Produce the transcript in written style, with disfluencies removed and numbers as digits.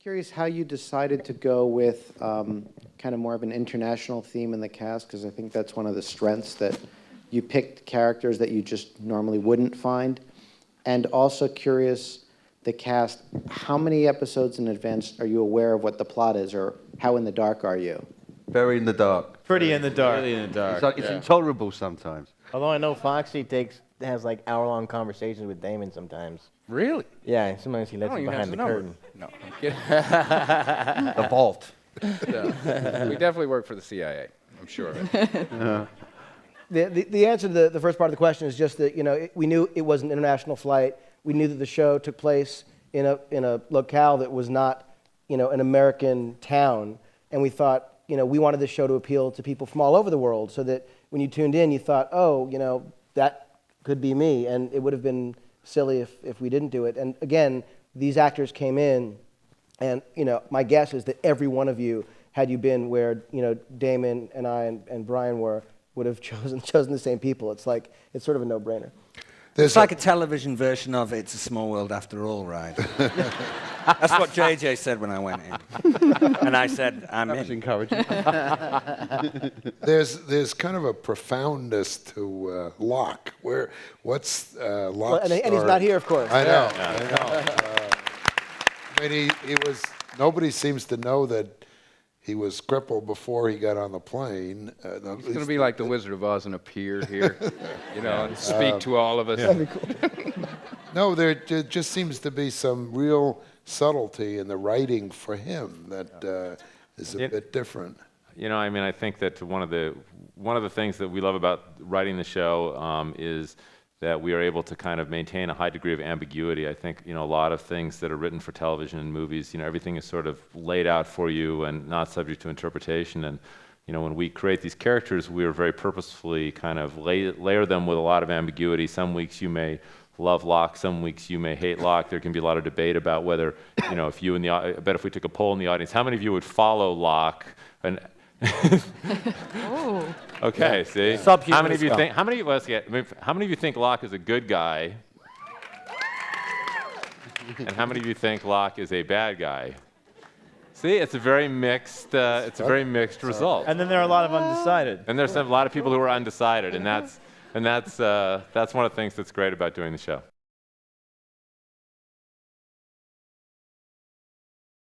curious how you decided to go with kind of more of an international theme in the cast, because I think that's one of the strengths, that you picked characters that you just normally wouldn't find. And also curious, the cast, how many episodes in advance are you aware of what the plot is, or how in the dark are you? Very in the dark. Pretty in the dark. Really in the dark. It's like it's intolerable sometimes. Although I know Foxy has like hour-long conversations with Damon sometimes. Really? Yeah, sometimes he lets Oh, him you have behind the the number. curtain. No, I'm kidding. The vault. No. We definitely work for the CIA. I'm sure of it. The answer to the first part of the question is just that, we knew it was an international flight. We knew that the show took place in a locale that was not, an American town. And we thought, we wanted this show to appeal to people from all over the world, so that when you tuned in, you thought, oh, that could be me. And it would have been silly if we didn't do it. And again, these actors came in, and, my guess is that every one of you, had you been where, Damon and I and Brian would have chosen the same people. It's sort of a no-brainer. It's like a television version of It's a Small World After All, right? That's what JJ said when I went in. And I said, I'm in. That was encouraging. There's kind of a profoundness to Locke. What's Locke's and he's not here, of course. I know. I mean, he was. Nobody seems to know that he was crippled before he got on the plane. He's going to be like the Wizard of Oz and appear here, and speak to all of us. That'd be cool. No, there just seems to be some real subtlety in the writing for him that is a bit different. I think that one of the things that we love about writing the show is that we are able to kind of maintain a high degree of ambiguity. I think, a lot of things that are written for television and movies, everything is sort of laid out for you and not subject to interpretation. And, when we create these characters, we are very purposefully kind of layer them with a lot of ambiguity. Some weeks you may love Locke, some weeks you may hate Locke. There can be a lot of debate about whether, if you I bet if we took a poll in the audience, how many of you would follow Locke? And Oh. Okay, see? How many of you think? How many of you think Locke is a good guy? And how many of you think Locke is a bad guy? See, it's a very mixed. It's a very mixed result. And then there are a lot of undecided. And there's a lot of people who are undecided, and that's one of the things that's great about doing the show.